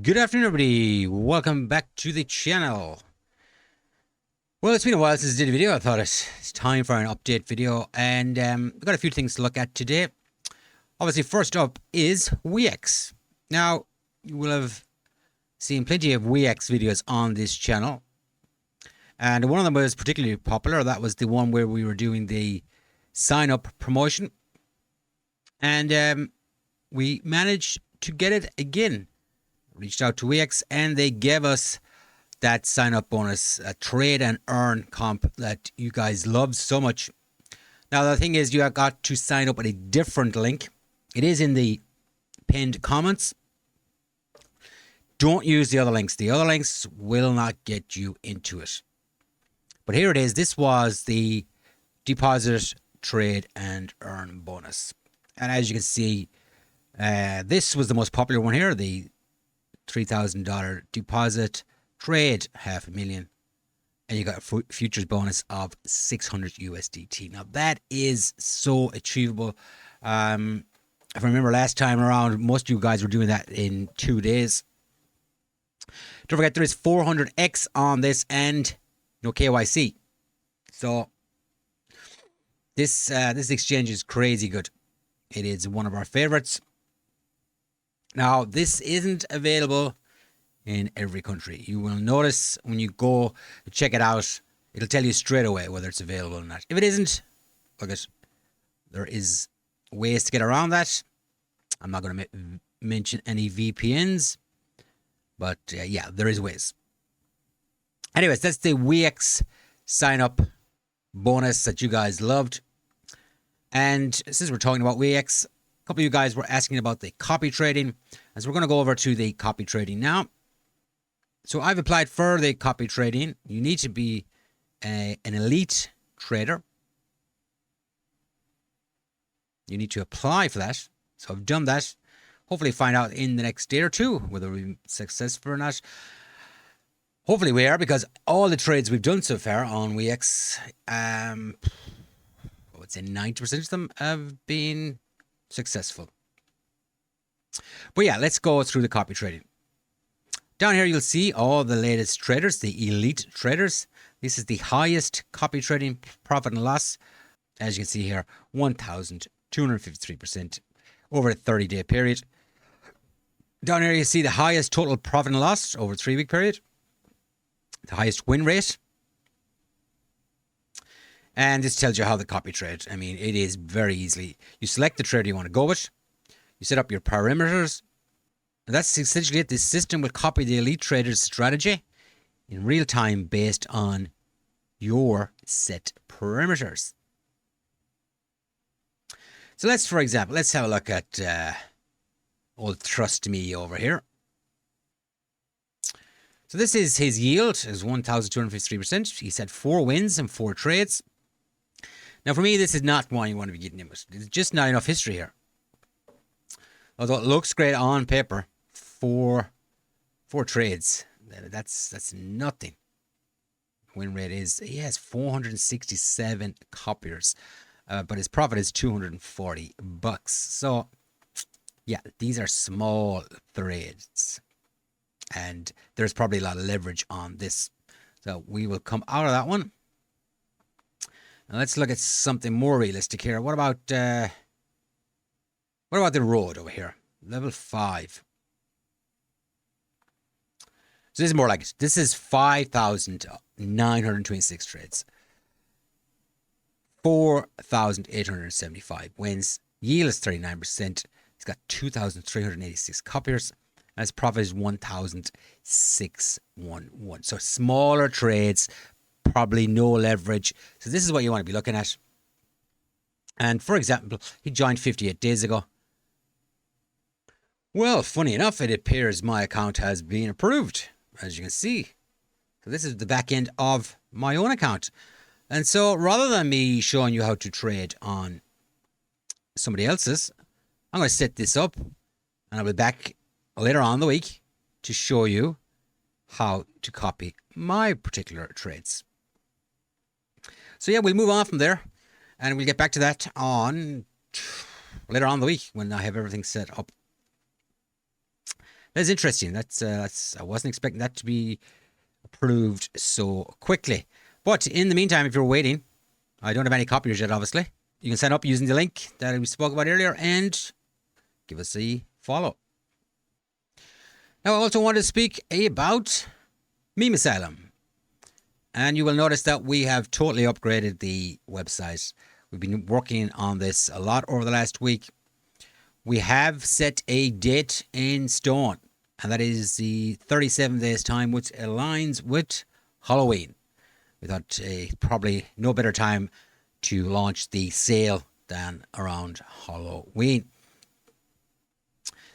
Good afternoon, everybody. Welcome back to the channel. Well, it's been a while since I did a video. I thought it's time for an update video, and we've got a few things to look at today. Obviously, first up is WEEX. Now, you will have seen plenty of WEEX videos on this channel, and one of them was particularly popular. That was the one where we were doing the sign-up promotion, and we managed to get it again. Reached out to WEEX and they gave us that sign up bonus, a trade and earn comp that you guys love so much. Now the thing is, you have got to sign up with a different link. It is in the pinned comments. Don't use the other links. The other links will not get you into it. But here it is. This was the deposit, trade and earn bonus. And as you can see, this was the most popular one here. The $3,000 deposit, trade $500,000, and you got a futures bonus of 600 USDT. Now that is so achievable. If I remember last time around, most of you guys were doing that in 2 days. Don't forget, there is 400x on this and no KYC. So this exchange is crazy good. It is one of our favorites. Now, this isn't available in every country. You will notice when you go check it out, it'll tell you straight away whether it's available or not. If it isn't, look at, there is ways to get around that. I'm not going to mention any VPNs, but yeah, there is ways. Anyways, that's the WEEX sign up bonus that you guys loved. And since we're talking about WEEX, a couple of you guys were asking about the copy trading, and so we're going to go over to the copy trading now. So I've applied for the copy trading. You need to be an elite trader. You need to apply for that. So I've done that. Hopefully find out in the next day or two whether we're successful or not. Hopefully we are, because all the trades we've done so far on WEEX, I would say 90% of them have been successful. But yeah, let's go through the copy trading. Down here you'll see all the latest traders, the elite traders. This is the highest copy trading profit and loss. As you can see here, 1,253% over a 30-day period. Down here you see the highest total profit and loss over a 3-week period. The highest win rate. And this tells you how the copy trade. I mean, it is very easily. You select the trader you want to go with. You set up your parameters. And that's essentially it. This system will copy the elite trader's strategy in real time based on your set parameters. So let's, for example, let's have a look at old Trust Me over here. So this is his yield, is 1,253%. He's had 4 wins and 4 trades. Now, for me, this is not one you want to be getting in with. There's just not enough history here. Although it looks great on paper, 4 trades. That's nothing. Win rate is, he has 467 copiers, but his profit is $240. So, yeah, these are small trades, and there's probably a lot of leverage on this. So we will come out of that one. Now let's look at something more realistic here. What about the road over here? Level 5. So this is more like it. This is 5,926 trades. 4,875 wins. Yield is 39%. He's got 2,386 copiers. And his profit is 1,611. So smaller trades, probably no leverage. So this is what you want to be looking at. And for example, he joined 58 days ago. Well, funny enough, it appears my account has been approved, as you can see. So this is the back end of my own account. And so rather than me showing you how to trade on somebody else's, I'm going to set this up and I'll be back later on in the week to show you how to copy my particular trades. So yeah, we'll move on from there and we'll get back to that on later on in the week when I have everything set up. That's interesting. That's I wasn't expecting that to be approved so quickly. But in the meantime, if you're waiting, I don't have any copiers yet, obviously. You can sign up using the link that we spoke about earlier and give us a follow. Now, I also want to speak about Meme Asylum. And you will notice that we have totally upgraded the website. We've been working on this a lot over the last week. We have set a date in stone, and that is the 37 days time, which aligns with Halloween. We thought probably no better time to launch the sale than around Halloween.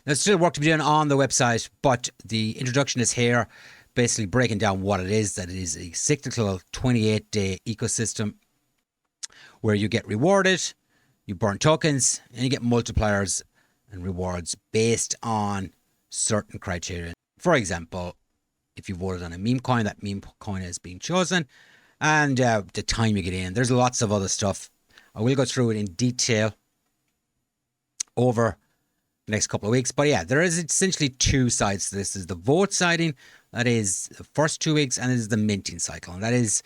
There's still work to be done on the website, but the introduction is here, basically breaking down what it is, that it is a cyclical 28-day ecosystem where you get rewarded, you burn tokens, and you get multipliers and rewards based on certain criteria. For example, if you voted on a meme coin, that meme coin is being chosen, and the time you get in. There's lots of other stuff. I will go through it in detail over the next couple of weeks. But yeah, there is essentially two sides to this. There's the vote siding, that is the first 2 weeks, and there's the minting cycle, and that is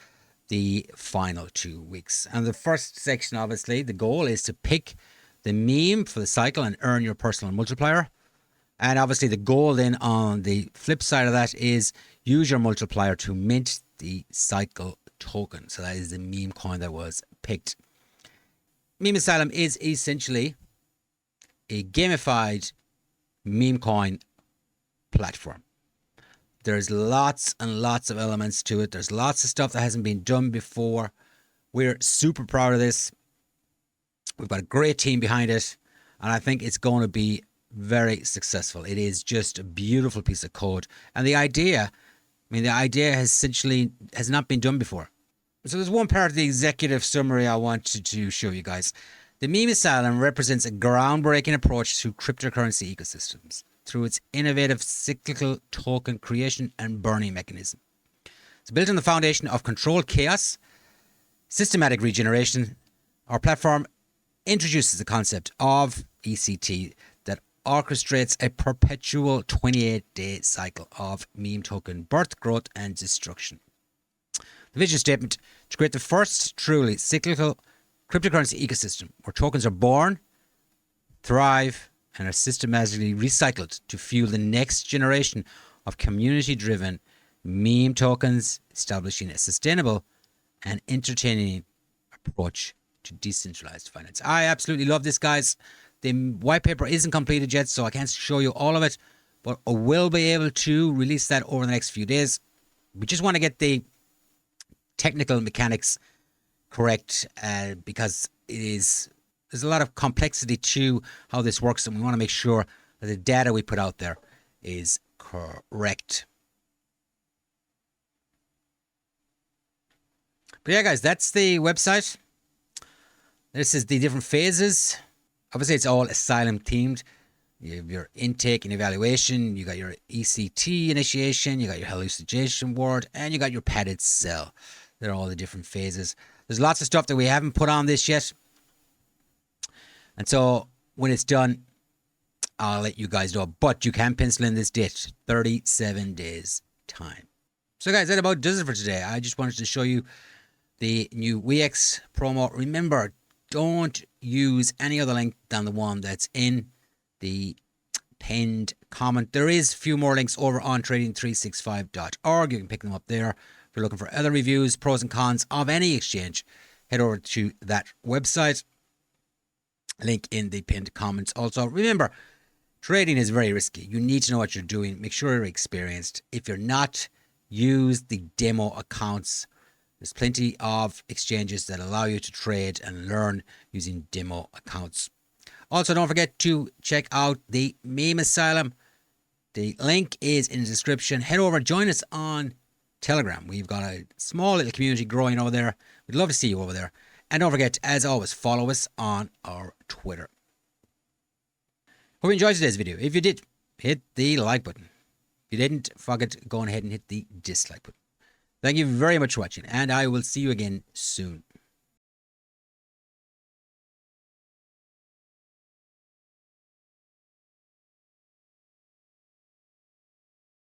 the final 2 weeks. And the first section, obviously, the goal is to pick the meme for the cycle and earn your personal multiplier. And obviously the goal then on the flip side of that is use your multiplier to mint the cycle token. So that is the meme coin that was picked. Meme Asylum is essentially a gamified meme coin platform. There's lots and lots of elements to it. There's lots of stuff that hasn't been done before. We're super proud of this. We've got a great team behind it, and I think it's going to be very successful. It is just a beautiful piece of code. And the idea has essentially not been done before. So there's one part of the executive summary I wanted to show you guys. The Meme Asylum represents a groundbreaking approach to cryptocurrency ecosystems through its innovative cyclical token creation and burning mechanism. It's built on the foundation of controlled chaos, systematic regeneration. Our platform introduces the concept of ECT that orchestrates a perpetual 28-day cycle of meme token birth, growth, and destruction. The vision statement: to create the first truly cyclical cryptocurrency ecosystem where tokens are born, thrive, and are systematically recycled to fuel the next generation of community-driven meme tokens, establishing a sustainable and entertaining approach to decentralized finance. I absolutely love this, guys. The white paper isn't completed yet, so I can't show you all of it, but I will be able to release that over the next few days. We just want to get the technical mechanics correct because there's a lot of complexity to how this works, and we want to make sure that the data we put out there is correct. But yeah, guys, that's the website. This is the different phases. Obviously, it's all Asylum themed. You have your intake and evaluation. You got your ECT initiation. You got your hallucination ward, and you got your padded cell. They're all the different phases. There's lots of stuff that we haven't put on this yet. And so when it's done, I'll let you guys know. But you can pencil in this date, 37 days time. So guys, that about does it for today. I just wanted to show you the new WEEX promo. Remember, don't use any other link than the one that's in the pinned comment. There is a few more links over on trading365.org. You can pick them up there. If you're looking for other reviews, pros and cons of any exchange, head over to that website. Link in the pinned comments. Also, remember, trading is very risky. You need to know what you're doing. Make sure you're experienced. If you're not, use the demo accounts. There's plenty of exchanges that allow you to trade and learn using demo accounts. Also, don't forget to check out the Meme Asylum. The link is in the description. Head over, join us on Telegram. We've got a small little community growing over there. We'd love to see you over there. And don't forget, as always, follow us on our Twitter. Hope you enjoyed today's video. If you did, hit the like button. If you didn't, forget, go on ahead and hit the dislike button. Thank you very much for watching, and I will see you again soon.